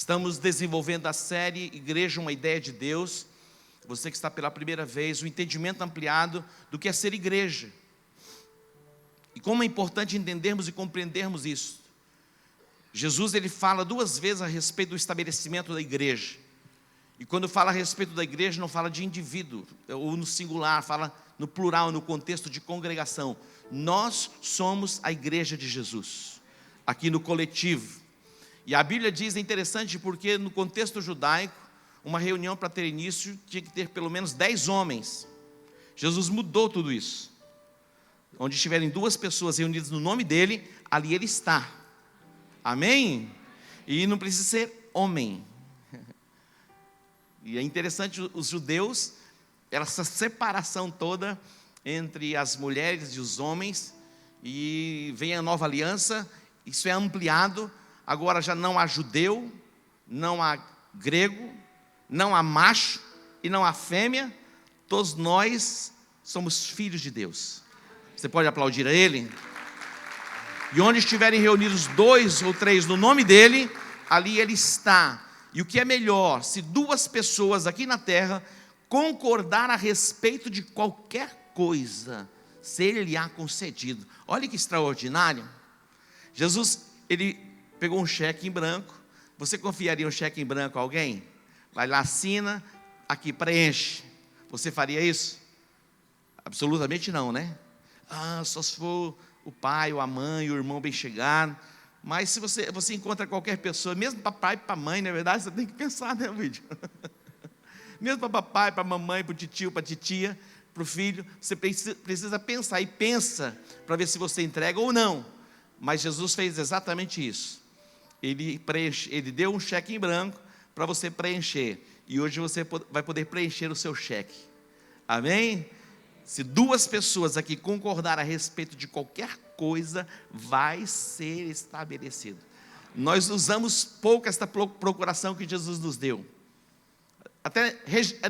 Estamos desenvolvendo a série Igreja, uma ideia de Deus. Você que está pela primeira vez, o entendimento ampliado do que é ser igreja. E como é importante entendermos e compreendermos isso. Jesus ele fala 2 vezes a respeito do estabelecimento da igreja. E quando fala a respeito da igreja, não fala de indivíduo, ou no singular, fala no plural, no contexto de congregação. Nós somos a igreja de Jesus, aqui no coletivo. E a Bíblia diz, é interessante, porque no contexto judaico, uma reunião para ter início, tinha que ter pelo menos 10 homens. Jesus mudou tudo isso. Onde estiverem 2 pessoas reunidas no nome dele, ali ele está. Amém? E não precisa ser homem. E é interessante, os judeus, essa separação toda entre as mulheres e os homens, e vem a nova aliança, isso é ampliado. Agora já não há judeu, não há grego, não há macho e não há fêmea, todos nós somos filhos de Deus. Você pode aplaudir a Ele? E onde estiverem reunidos 2 ou 3 no nome dEle, ali Ele está. E o que é melhor, se 2 pessoas aqui na terra concordar a respeito de qualquer coisa, se Ele lhe há concedido. Olha que extraordinário. Jesus, Ele pegou um cheque em branco. Você confiaria um cheque em branco a alguém? Vai lá, assina, aqui, preenche. Você faria isso? Absolutamente não, né? Só se for o pai, ou a mãe, o irmão bem chegado. Mas se você encontra qualquer pessoa, mesmo para pai e para mãe, na verdade, você tem que pensar, né, vídeo? Mesmo para papai, para mamãe, para o tio, para a titia, para o filho, você precisa pensar, e pensa, para ver se você entrega ou não. Mas Jesus fez exatamente isso. Ele deu um cheque em branco para você preencher. E hoje você vai poder preencher o seu cheque. Amém? Se 2 pessoas aqui concordarem a respeito de qualquer coisa, vai ser estabelecido. Nós usamos pouco esta procuração que Jesus nos deu. Até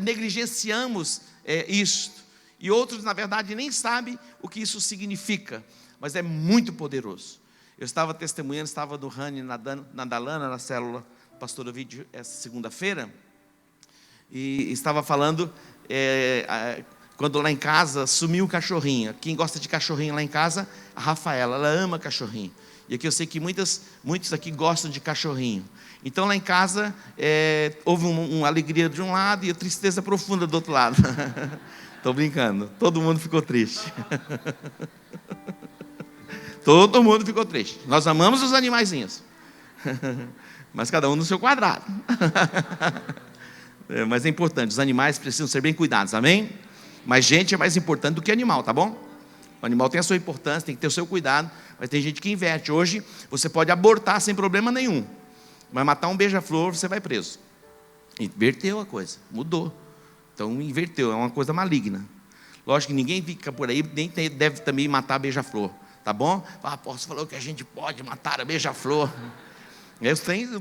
negligenciamos isto. E outros, na verdade, nem sabem o que isso significa. Mas é muito poderoso. Eu estava testemunhando, estava no Rani, na Dalana, na célula Pastor Ovidio, essa segunda-feira, e estava falando, quando lá em casa sumiu um cachorrinho. Quem gosta de cachorrinho lá em casa? A Rafaela, ela ama cachorrinho. E aqui eu sei que muitos aqui gostam de cachorrinho. Então lá em casa, houve uma alegria de um lado e a tristeza profunda do outro lado. Estou brincando, todo mundo ficou triste. Todo mundo ficou triste. Nós amamos os animaizinhos, mas cada um no seu quadrado. Mas é importante, os animais precisam ser bem cuidados, amém? Mas gente é mais importante do que animal, tá bom? O animal tem a sua importância, tem que ter o seu cuidado, mas tem gente que inverte. Hoje você pode abortar sem problema nenhum, mas matar um beija-flor você vai preso. Inverteu a coisa, mudou. Então inverteu, é uma coisa maligna. Lógico que ninguém fica por aí, nem deve também matar beija-flor. Tá bom? O apóstolo falou que a gente pode matar a beija-flor.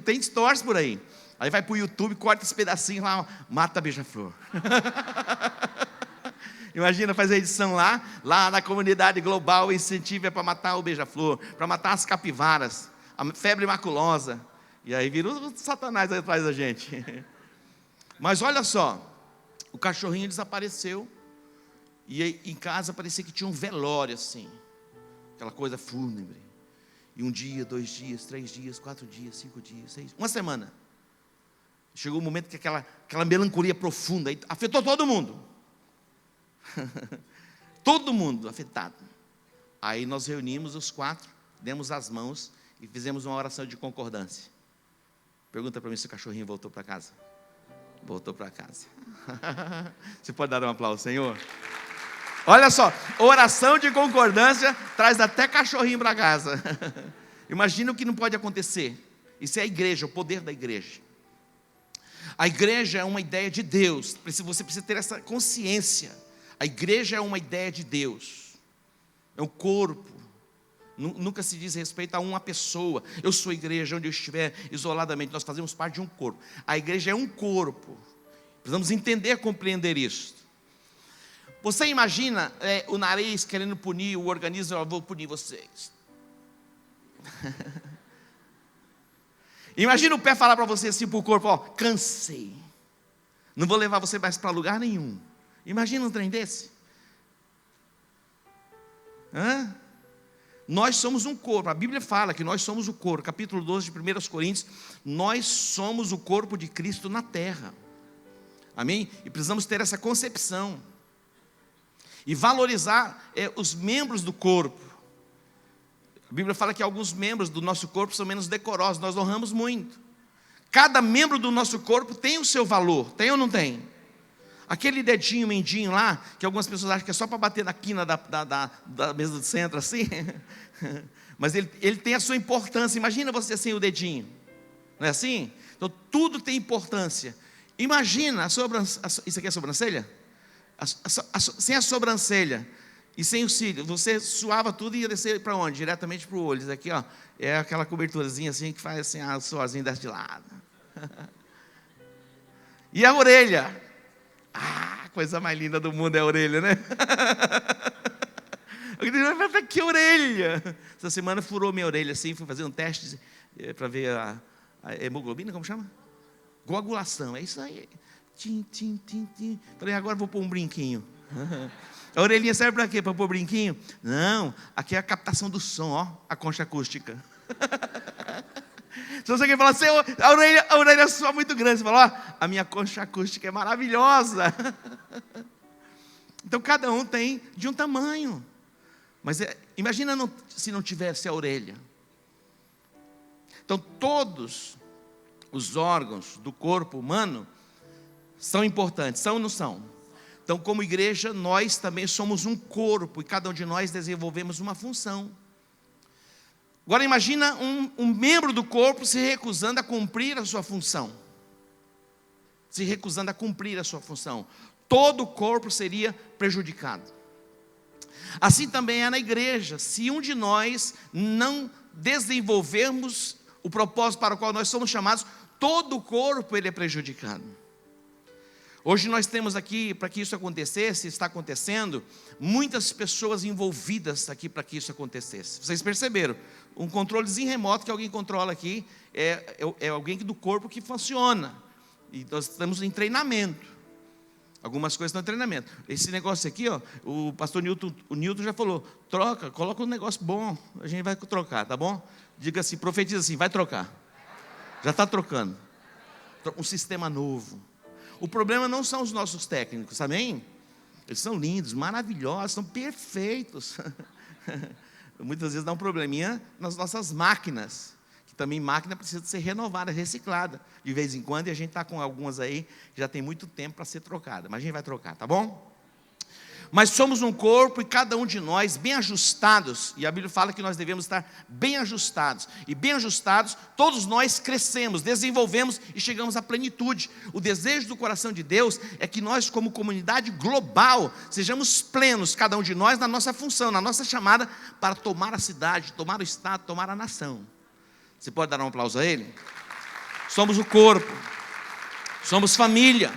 Tem stories por aí. Aí vai para o YouTube, corta esse pedacinho lá, mata a beija-flor. Imagina fazer a edição lá na comunidade global, incentivo é para matar o beija-flor, para matar as capivaras, a febre maculosa. E aí vira o Satanás aí atrás da gente. Mas olha só, o cachorrinho desapareceu. E aí, em casa parecia que tinha um velório assim. Aquela coisa fúnebre. E 1 dia, 2 dias, 3 dias, 4 dias, 5 dias, 6, uma semana. Chegou um momento que aquela melancolia profunda afetou todo mundo. Todo mundo afetado. Aí nós reunimos os 4, demos as mãos e fizemos uma oração de concordância. Pergunta para mim se o cachorrinho voltou para casa. Voltou para casa. Você pode dar um aplauso, Senhor? Olha só, oração de concordância traz até cachorrinho para casa. Imagina o que não pode acontecer. Isso é a igreja, o poder da igreja. A igreja é uma ideia de Deus. Você precisa ter essa consciência. A igreja é uma ideia de Deus. É um corpo. Nunca se diz respeito a uma pessoa. Eu sou igreja, onde eu estiver isoladamente. Nós fazemos parte de um corpo. A igreja é um corpo. Precisamos entender, compreender isso. Você imagina o nariz querendo punir o organismo? Eu vou punir vocês. Imagina o pé falar para você assim, para o corpo: ó, cansei, não vou levar você mais para lugar nenhum. Imagina um trem desse. Nós somos um corpo, a Bíblia fala que nós somos o corpo, capítulo 12 de 1 Coríntios, nós somos o corpo de Cristo na terra, amém? E precisamos ter essa concepção, e valorizar os membros do corpo. A Bíblia fala que alguns membros do nosso corpo são menos decorosos, nós honramos muito. Cada membro do nosso corpo tem o seu valor, tem ou não tem? Aquele dedinho, mendinho lá, que algumas pessoas acham que é só para bater na quina da mesa do centro, assim. Mas ele tem a sua importância. Imagina você sem o dedinho. Não é assim? Então tudo tem importância. Imagina, isso aqui é a sobrancelha? Sem a sobrancelha e sem o cílio, você suava tudo e ia descer para onde? Diretamente para o olho. Isso aqui, ó, é aquela coberturazinha assim, que faz assim, o suorzinho desce de lado. E a orelha? Coisa mais linda do mundo é a orelha, né? Que orelha! Essa semana furou minha orelha assim, fui fazer um teste para ver a hemoglobina, como chama? Coagulação, é isso aí. Tim, tim, tim, tim. Falei, agora vou pôr um brinquinho. A orelhinha serve para quê? Para pôr brinquinho? Não, aqui é a captação do som, ó, a concha acústica. Se você quer falar assim, a orelha sua é muito grande, você fala, ó, a minha concha acústica é maravilhosa. Então cada um tem de um tamanho. Mas imagina se não tivesse a orelha. Então todos os órgãos do corpo humano são importantes, são ou não são? Então como igreja nós também somos um corpo, e cada um de nós desenvolvemos uma função. Agora imagina um membro do corpo se recusando a cumprir a sua função. Se recusando a cumprir a sua função. Todo o corpo seria prejudicado. Assim também é na igreja. Se um de nós não desenvolvermos o propósito para o qual nós somos chamados, todo o corpo ele é prejudicado. Hoje nós temos aqui, para que isso acontecesse, está acontecendo, muitas pessoas envolvidas aqui para que isso acontecesse. Vocês perceberam? Um controlezinho remoto que alguém controla aqui, é alguém do corpo que funciona. E nós estamos em treinamento. Algumas coisas estão em treinamento. Esse negócio aqui, ó, o pastor Newton já falou, coloca um negócio bom, a gente vai trocar, tá bom? Diga assim, profetiza assim, vai trocar. Já está trocando. Um sistema novo. O problema não são os nossos técnicos, amém? Eles são lindos, maravilhosos, são perfeitos. Muitas vezes dá um probleminha nas nossas máquinas, que também máquina precisa ser renovada, reciclada, de vez em quando, e a gente está com algumas aí, que já tem muito tempo para ser trocada, mas a gente vai trocar, tá bom? Mas somos um corpo e cada um de nós bem ajustados, e a Bíblia fala que nós devemos estar bem ajustados, e bem ajustados, todos nós crescemos, desenvolvemos e chegamos à plenitude. O desejo do coração de Deus é que nós, como comunidade global, sejamos plenos, cada um de nós, na nossa função, na nossa chamada, para tomar a cidade, tomar o estado, tomar a nação. Você pode dar um aplauso a Ele? Somos o corpo, somos família.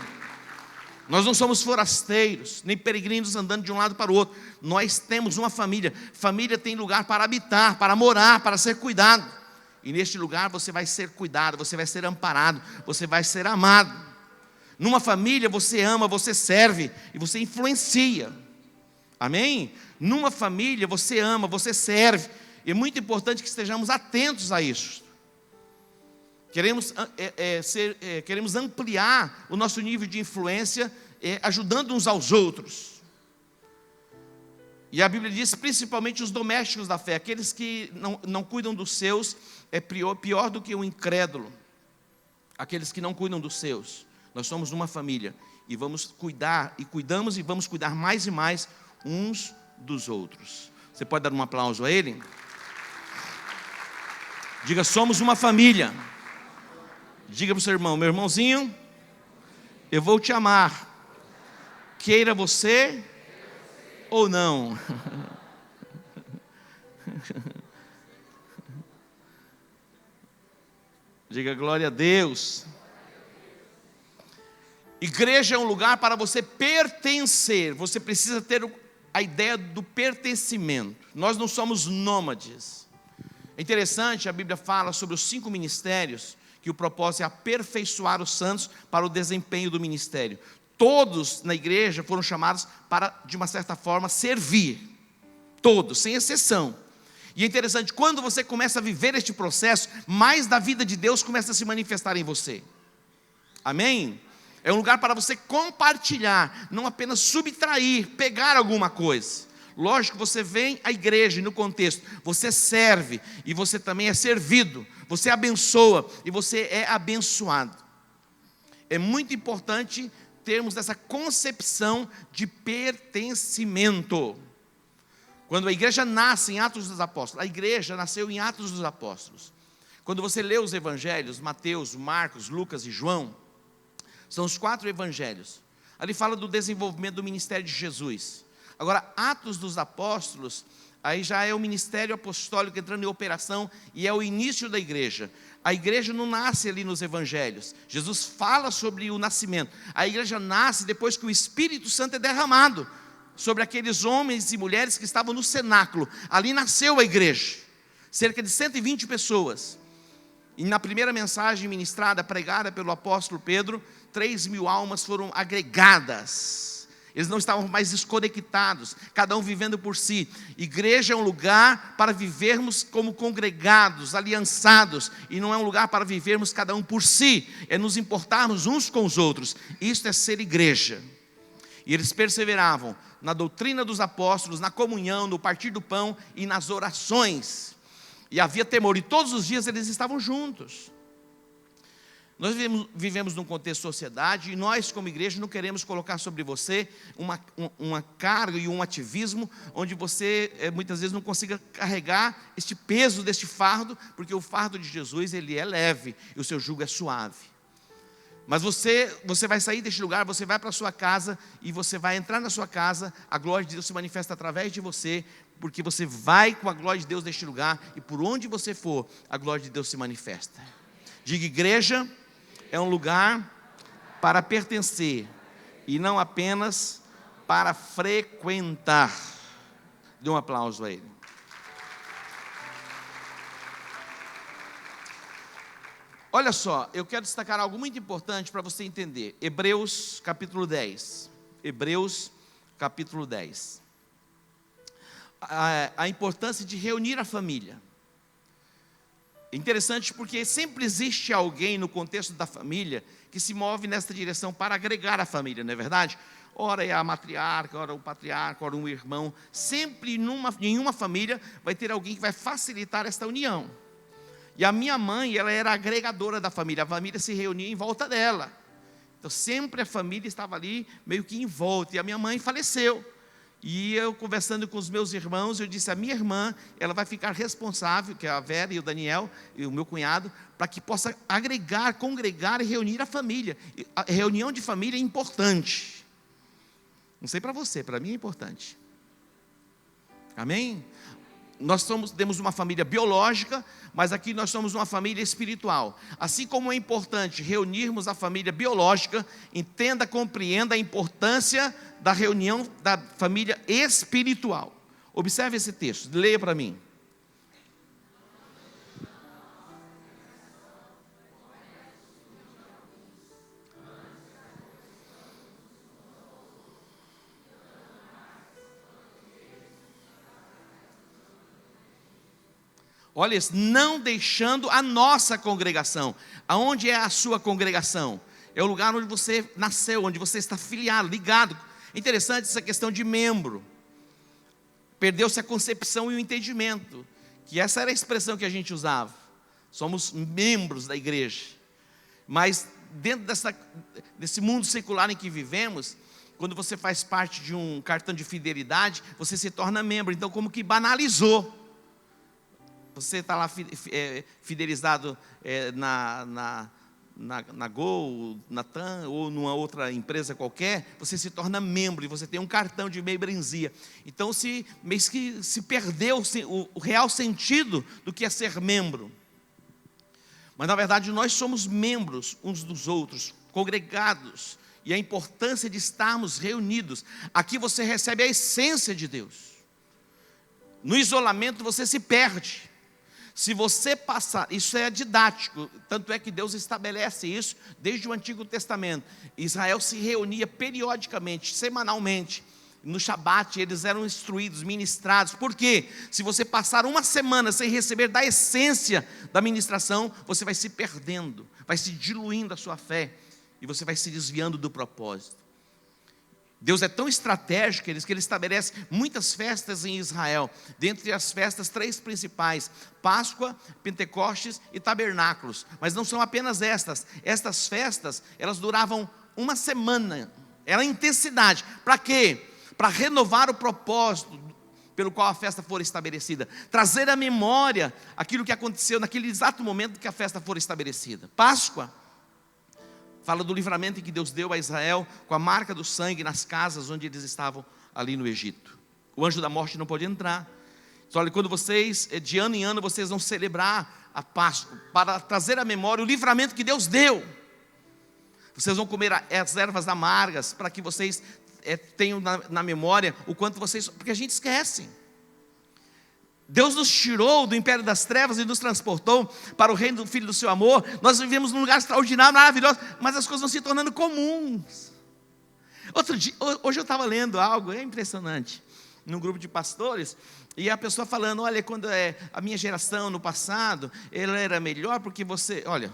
Nós não somos forasteiros, nem peregrinos andando de um lado para o outro. Nós temos uma família. Família tem lugar para habitar, para morar, para ser cuidado. E neste lugar você vai ser cuidado, você vai ser amparado, você vai ser amado. Numa família você ama, você serve e você influencia. Amém? Numa família você ama, você serve. E é muito importante que estejamos atentos a isso. Queremos ampliar o nosso nível de influência, ajudando uns aos outros. E a Bíblia diz, principalmente os domésticos da fé, aqueles que não cuidam dos seus, é pior do que o incrédulo. Aqueles que não cuidam dos seus. Nós somos uma família e vamos cuidar, e cuidamos e vamos cuidar mais e mais uns dos outros. Você pode dar um aplauso a Ele? Diga, somos uma família. Diga para o seu irmão, meu irmãozinho, eu vou te amar, queira você ou não. Diga glória a Deus. Igreja é um lugar para você pertencer. Você precisa ter a ideia do pertencimento. Nós não somos nômades. É interessante, a Bíblia fala sobre os 5 ministérios que o propósito é aperfeiçoar os santos para o desempenho do ministério. Todos na igreja foram chamados para, de uma certa forma, servir. Todos, sem exceção. E é interessante, quando você começa a viver este processo, mais da vida de Deus começa a se manifestar em você. Amém? É um lugar para você compartilhar, não apenas subtrair, pegar alguma coisa. Lógico, você vem à igreja, no contexto, você serve e você também é servido, você abençoa e você é abençoado. É muito importante termos essa concepção de pertencimento. Quando a igreja nasce em Atos dos Apóstolos, a igreja nasceu em Atos dos Apóstolos. Quando você lê os evangelhos, Mateus, Marcos, Lucas e João, são os 4 evangelhos. Ali fala do desenvolvimento do ministério de Jesus. Agora, Atos dos Apóstolos, aí já é o ministério apostólico entrando em operação e é o início da igreja. A igreja não nasce ali nos evangelhos. Jesus fala sobre o nascimento. A igreja nasce depois que o Espírito Santo é derramado sobre aqueles homens e mulheres que estavam no cenáculo. Ali nasceu a igreja. Cerca de 120 pessoas. E na primeira mensagem ministrada, pregada pelo apóstolo Pedro, 3.000 almas foram agregadas. Eles não estavam mais desconectados, cada um vivendo por si. Igreja é um lugar para vivermos como congregados, aliançados, e não é um lugar para vivermos cada um por si, é nos importarmos uns com os outros. Isso é ser igreja. E eles perseveravam na doutrina dos apóstolos, na comunhão, no partir do pão e nas orações. E havia temor, e todos os dias eles estavam juntos. Nós vivemos num contexto de sociedade e nós, como igreja, não queremos colocar sobre você uma carga e um ativismo onde você muitas vezes não consiga carregar este peso deste fardo, porque o fardo de Jesus, ele é leve e o seu jugo é suave. Mas você vai sair deste lugar, você vai para a sua casa e você vai entrar na sua casa, a glória de Deus se manifesta através de você, porque você vai com a glória de Deus neste lugar e por onde você for, a glória de Deus se manifesta. Diga, igreja é um lugar para pertencer e não apenas para frequentar. Dê um aplauso a ele. Olha só, eu quero destacar algo muito importante para você entender. Hebreus capítulo 10. Hebreus capítulo 10. A importância de reunir a família. Interessante porque sempre existe alguém no contexto da família que se move nesta direção para agregar a família, não é verdade? Ora é a matriarca, ora o patriarca, ora um irmão. Sempre em uma família vai ter alguém que vai facilitar esta união. E a minha mãe, ela era agregadora da família, a família se reunia em volta dela. Então sempre a família estava ali meio que em volta, e a minha mãe faleceu. E eu conversando com os meus irmãos, eu disse, a minha irmã, ela vai ficar responsável, que é a Vera e o Daniel, e o meu cunhado, para que possa agregar, congregar e reunir a família. A reunião de família é importante. Não sei para você, para mim é importante. Amém? Nós temos uma família biológica, mas aqui nós somos uma família espiritual. Assim como é importante reunirmos a família biológica, entenda, compreenda a importância da reunião da família espiritual. Observe esse texto, leia para mim. Olha isso, não deixando a nossa congregação. Aonde é a sua congregação? É o lugar onde você nasceu, onde você está filiado, ligado. Interessante essa questão de membro. Perdeu-se a concepção e o entendimento, que essa era a expressão que a gente usava. Somos membros da igreja. Mas dentro desse mundo secular em que vivemos, quando você faz parte de um cartão de fidelidade, você se torna membro. Então como que banalizou. Você está lá fidelizado na Gol, na TAM ou numa outra empresa qualquer, você se torna membro e você tem um cartão de membresia. Então se perdeu o real sentido do que é ser membro. Mas na verdade nós somos membros uns dos outros, congregados, e a importância de estarmos reunidos. Aqui você recebe a essência de Deus. No isolamento você se perde. Se você passar, isso é didático, tanto é que Deus estabelece isso desde o Antigo Testamento. Israel se reunia periodicamente, semanalmente. No Shabat eles eram instruídos, ministrados. Por quê? Se você passar uma semana sem receber da essência da ministração, você vai se perdendo, vai se diluindo a sua fé, e você vai se desviando do propósito. Deus é tão estratégico que ele estabelece muitas festas em Israel. Dentre as festas, 3 principais: Páscoa, Pentecostes e Tabernáculos. Mas não são apenas estas. Estas festas, elas duravam uma semana. Era intensidade. Para quê? Para renovar o propósito pelo qual a festa for estabelecida. Trazer à memória aquilo que aconteceu naquele exato momento que a festa for estabelecida. Páscoa fala do livramento que Deus deu a Israel com a marca do sangue nas casas onde eles estavam ali no Egito. O anjo da morte não pode entrar. Então, olha, quando vocês, de ano em ano, vocês vão celebrar a Páscoa, para trazer à memória o livramento que Deus deu. Vocês vão comer as ervas amargas, para que vocês tenham na memória o quanto vocês... Porque a gente esquece. Deus nos tirou do império das trevas e nos transportou para o reino do Filho do seu amor. Nós vivemos num lugar extraordinário, maravilhoso, mas as coisas vão se tornando comuns. Outro dia, hoje eu estava lendo algo, é impressionante, num grupo de pastores, e a pessoa falando: olha, quando a minha geração no passado, ela era melhor porque você, olha,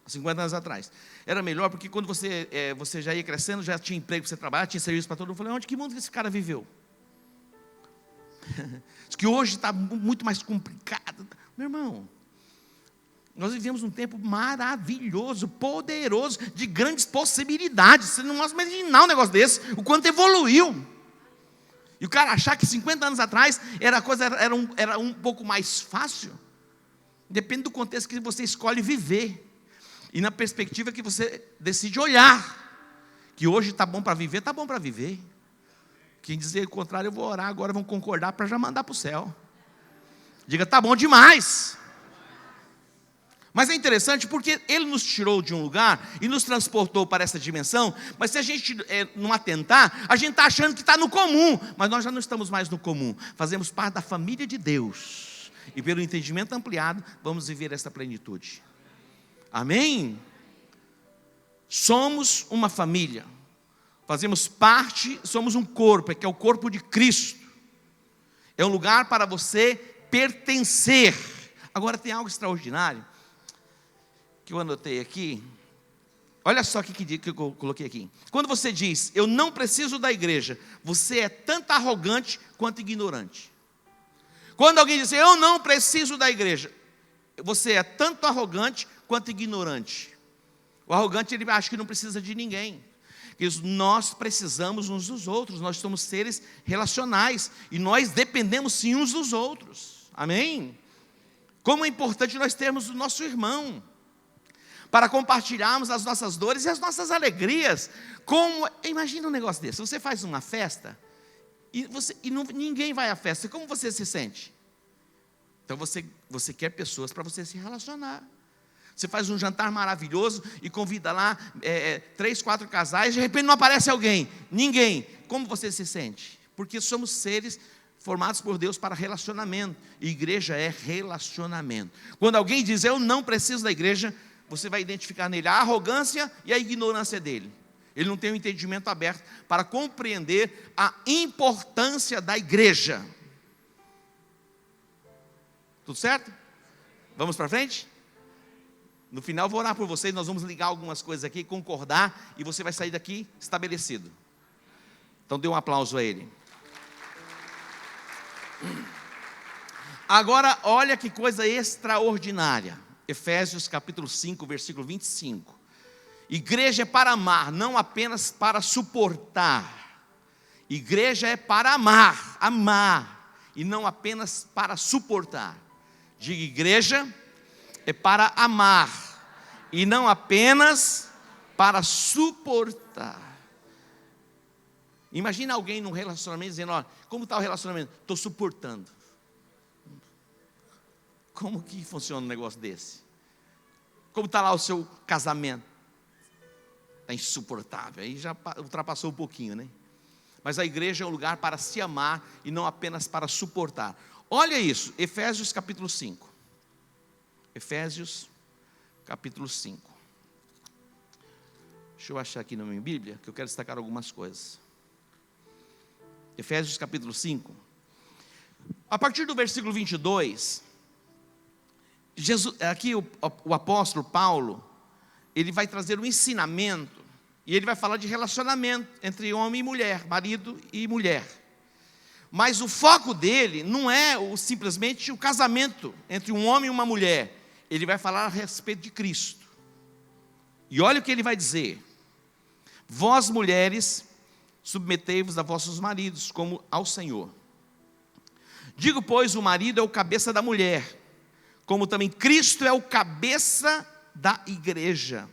50 anos atrás, era melhor porque quando você já ia crescendo, já tinha emprego para você trabalhar, tinha serviço para todo mundo. Eu falei: onde, que mundo que esse cara viveu? Diz que hoje está muito mais complicado. Meu irmão, nós vivemos um tempo maravilhoso, poderoso, de grandes possibilidades. Você não pode imaginar um negócio desse, o quanto evoluiu. E o cara achar que 50 anos atrás era um pouco mais fácil. Depende do contexto que você escolhe viver, e na perspectiva que você decide olhar. Que hoje está bom para viver, está bom para viver. Quem dizer o contrário, eu vou orar agora, vão concordar para já mandar para o céu. Diga: está bom demais. Mas é interessante porque Ele nos tirou de um lugar e nos transportou para essa dimensão. Mas se a gente não atentar, a gente está achando que está no comum. Mas nós já não estamos mais no comum. Fazemos parte da família de Deus. E pelo entendimento ampliado, vamos viver essa plenitude. Amém? Somos uma família. Fazemos parte, somos um corpo, que é o corpo de Cristo. É um lugar para você pertencer. Agora tem algo extraordinário que eu anotei aqui. Olha só o que eu coloquei aqui. Quando você diz: eu não preciso da igreja, você é tanto arrogante quanto ignorante. Quando alguém diz: eu não preciso da igreja, você é tanto arrogante quanto ignorante. O arrogante, ele acha que não precisa de ninguém. Nós precisamos uns dos outros, nós somos seres relacionais, e nós dependemos sim uns dos outros. Amém? Como é importante nós termos o nosso irmão, para compartilharmos as nossas dores e as nossas alegrias. Imagina um negócio desse: você faz uma festa, e ninguém vai à festa, como você se sente? Então você quer pessoas para você se relacionar. Você faz um jantar maravilhoso e convida lá 3, 4 casais, de repente não aparece alguém, ninguém. Como você se sente? Porque somos seres formados por Deus para relacionamento. E igreja é relacionamento. Quando alguém diz: eu não preciso da igreja, você vai identificar nele a arrogância e a ignorância dele. Ele não tem um entendimento aberto para compreender a importância da igreja. Tudo certo? Vamos para frente? No final eu vou orar por vocês, nós vamos ligar algumas coisas aqui, concordar, e você vai sair daqui estabelecido. Então dê um aplauso a ele. Agora olha que coisa extraordinária. Efésios capítulo 5, versículo 25. Igreja é para amar, não apenas para suportar. Igreja é para amar, e não apenas para suportar. Diga: igreja é para amar, e não apenas para suportar. Imagina alguém num relacionamento dizendo: olha, como está o relacionamento? Estou suportando. Como que funciona um negócio desse? Como está lá o seu casamento? Está insuportável. Aí já ultrapassou um pouquinho, né? Mas a igreja é um lugar para se amar e não apenas para suportar. Olha isso, Efésios capítulo 5. Efésios, capítulo 5. Deixa eu achar aqui na minha Bíblia, que eu quero destacar algumas coisas. Efésios, capítulo 5. A partir do versículo 22, aqui o apóstolo Paulo, ele vai trazer um ensinamento, e ele vai falar de relacionamento entre homem e mulher, marido e mulher. Mas o foco dele não é simplesmente o casamento entre um homem e uma mulher. Ele vai falar a respeito de Cristo. E olha o que ele vai dizer: vós mulheres, submetei-vos a vossos maridos, como ao Senhor. Digo, pois, o marido é o cabeça da mulher, como também Cristo é o cabeça da igreja,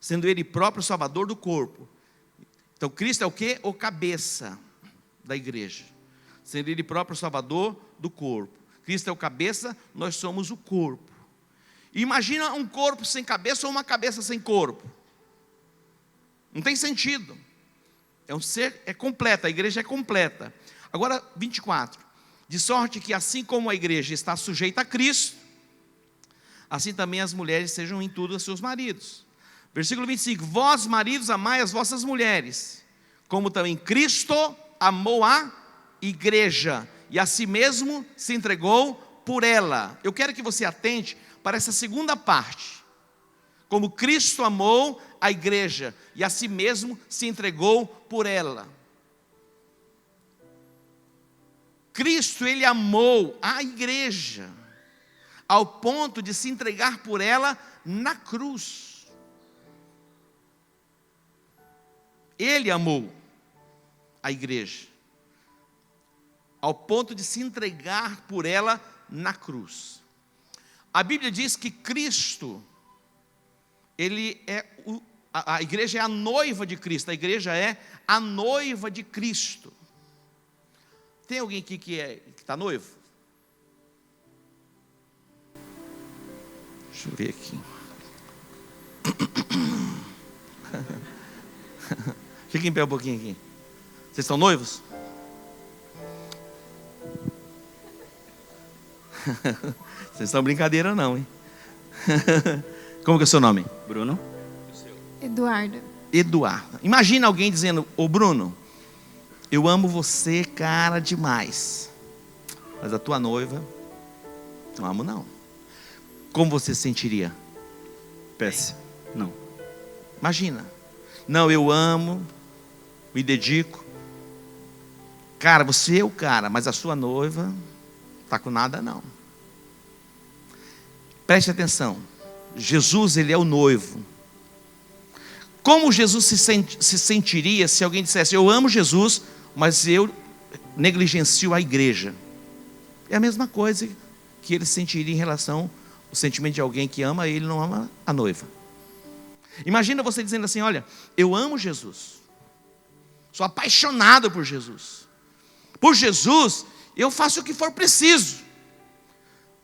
sendo ele próprio o salvador do corpo. Então Cristo é o quê? O cabeça da igreja, sendo ele próprio o salvador do corpo. Cristo é o cabeça, nós somos o corpo. E imagina um corpo sem cabeça ou uma cabeça sem corpo. Não tem sentido. É um ser, é completa, a igreja é completa. Agora, 24. De sorte que assim como a igreja está sujeita a Cristo, assim também as mulheres sejam em tudo a seus maridos. Versículo 25. Vós, maridos, amai as vossas mulheres, como também Cristo amou a igreja, e a si mesmo se entregou por ela. Eu quero que você atente para essa segunda parte. Como Cristo amou a igreja, e a si mesmo se entregou por ela. Cristo, ele amou a igreja, ao ponto de se entregar por ela na cruz. Ele amou a igreja, ao ponto de se entregar por ela na cruz. A Bíblia diz que Cristo, ele é a igreja é a noiva de Cristo, a igreja é a noiva de Cristo. Tem alguém aqui que está noivo? Deixa eu ver aqui. Fica em pé um pouquinho aqui. Vocês estão noivos? Vocês estão brincadeira não, hein? Como que é o seu nome? Bruno. Eduardo. Eduardo. Imagina alguém dizendo: ô Bruno, eu amo você, cara, demais, mas a tua noiva, não amo não. Como você se sentiria? Péssimo. Não. Imagina. Não, eu amo, me dedico. Cara, você é o cara, mas a sua noiva está com nada não. Preste atenção. Jesus, ele é o noivo. Como Jesus se sentiria se alguém dissesse: eu amo Jesus, mas eu negligencio a igreja? É a mesma coisa que ele sentiria em relação ao sentimento de alguém que ama ele e não ama a noiva. Imagina você dizendo assim: olha, eu amo Jesus, sou apaixonado por Jesus, eu faço o que for preciso.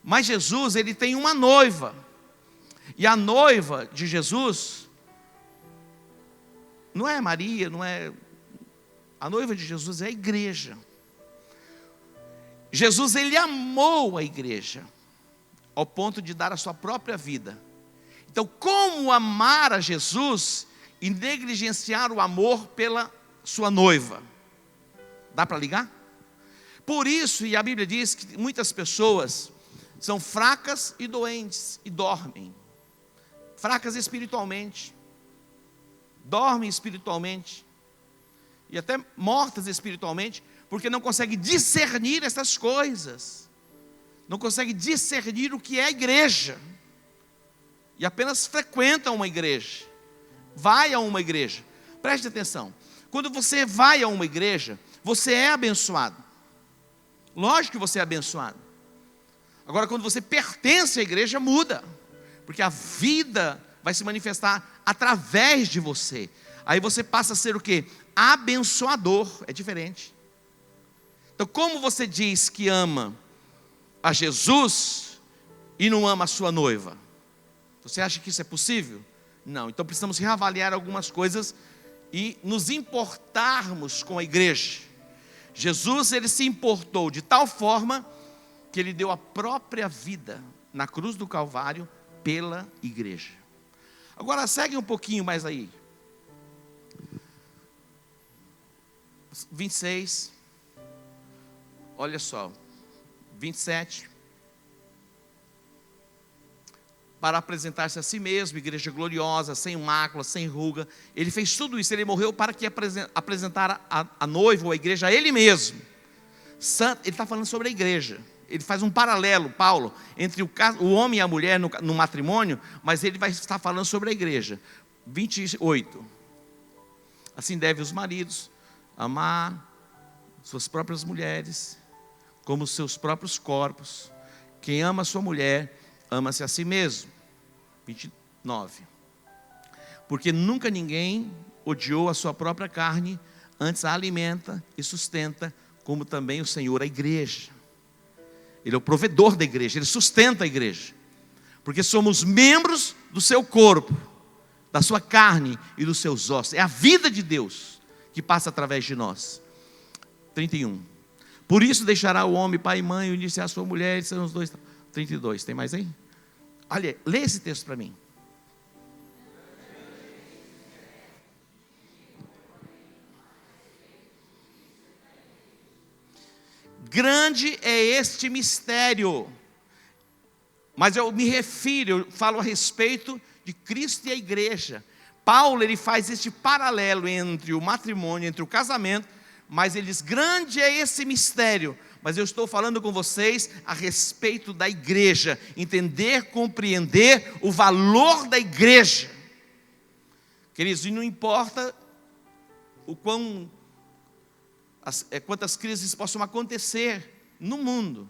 Mas Jesus, ele tem uma noiva, e a noiva de Jesus não é Maria, não é. A noiva de Jesus é a igreja. Jesus, ele amou a igreja, ao ponto de dar a sua própria vida. Então, como amar a Jesus e negligenciar o amor pela sua noiva? Dá para ligar? Por isso, e a Bíblia diz que muitas pessoas são fracas e doentes e dormem. Fracas espiritualmente, dormem espiritualmente, e até mortas espiritualmente, porque não conseguem discernir essas coisas, não conseguem discernir o que é a igreja, e apenas frequentam uma igreja, vai a uma igreja. Preste atenção, quando você vai a uma igreja, você é abençoado, lógico que você é abençoado. Agora, quando você pertence à igreja, muda, porque a vida vai se manifestar através de você. Aí você passa a ser o quê? Abençoador, é diferente. Então, como você diz que ama a Jesus e não ama a sua noiva? Você acha que isso é possível? Não, então precisamos reavaliar algumas coisas e nos importarmos com a igreja. Jesus, ele se importou de tal forma que ele deu a própria vida na cruz do Calvário pela igreja. Agora segue um pouquinho mais aí. 26. Olha só. 27. Para apresentar-se a si mesmo, igreja gloriosa, sem mácula, sem ruga. Ele fez tudo isso, ele morreu para que apresentara a noiva ou a igreja a ele mesmo. Santo, ele está falando sobre a igreja. Ele faz um paralelo, Paulo, entre o homem e a mulher no matrimônio, mas ele vai estar falando sobre a igreja. 28. Assim devem os maridos amar suas próprias mulheres, como os seus próprios corpos. Quem ama a sua mulher, ama-se a si mesmo. 29. Porque nunca ninguém odiou a sua própria carne, antes a alimenta e sustenta, como também o Senhor a igreja. Ele é o provedor da igreja, ele sustenta a igreja. Porque somos membros do seu corpo, da sua carne e dos seus ossos. É a vida de Deus que passa através de nós. 31. Por isso deixará o homem pai e mãe, unir-se à sua mulher, e serão os dois. 32, tem mais aí? Olha, lê esse texto para mim. Grande é este mistério, mas eu me refiro, eu falo a respeito de Cristo e a igreja. Paulo, ele faz este paralelo entre o matrimônio, entre o casamento, mas ele diz, grande é esse mistério, mas eu estou falando com vocês a respeito da igreja, entender, compreender o valor da igreja. Queridos, e não importa quantas crises possam acontecer no mundo,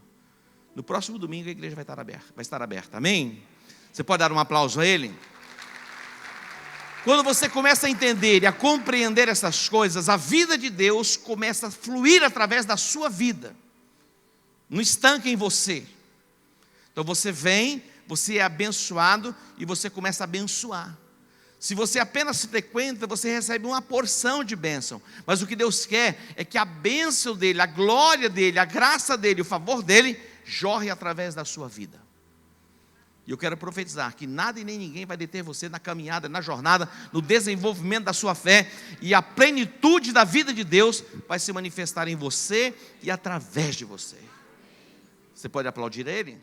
no próximo domingo a igreja vai estar aberta, amém? Você pode dar um aplauso a ele? Quando você começa a entender e a compreender essas coisas, a vida de Deus começa a fluir através da sua vida, não estanca em você. Então você vem, você é abençoado e você começa a abençoar. Se você apenas frequenta, você recebe uma porção de bênção. Mas o que Deus quer é que a bênção dele, a glória dele, a graça dele, o favor dele, jorre através da sua vida. E eu quero profetizar que nada e nem ninguém vai deter você na caminhada, na jornada, no desenvolvimento da sua fé. E a plenitude da vida de Deus vai se manifestar em você e através de você. Você pode aplaudir ele?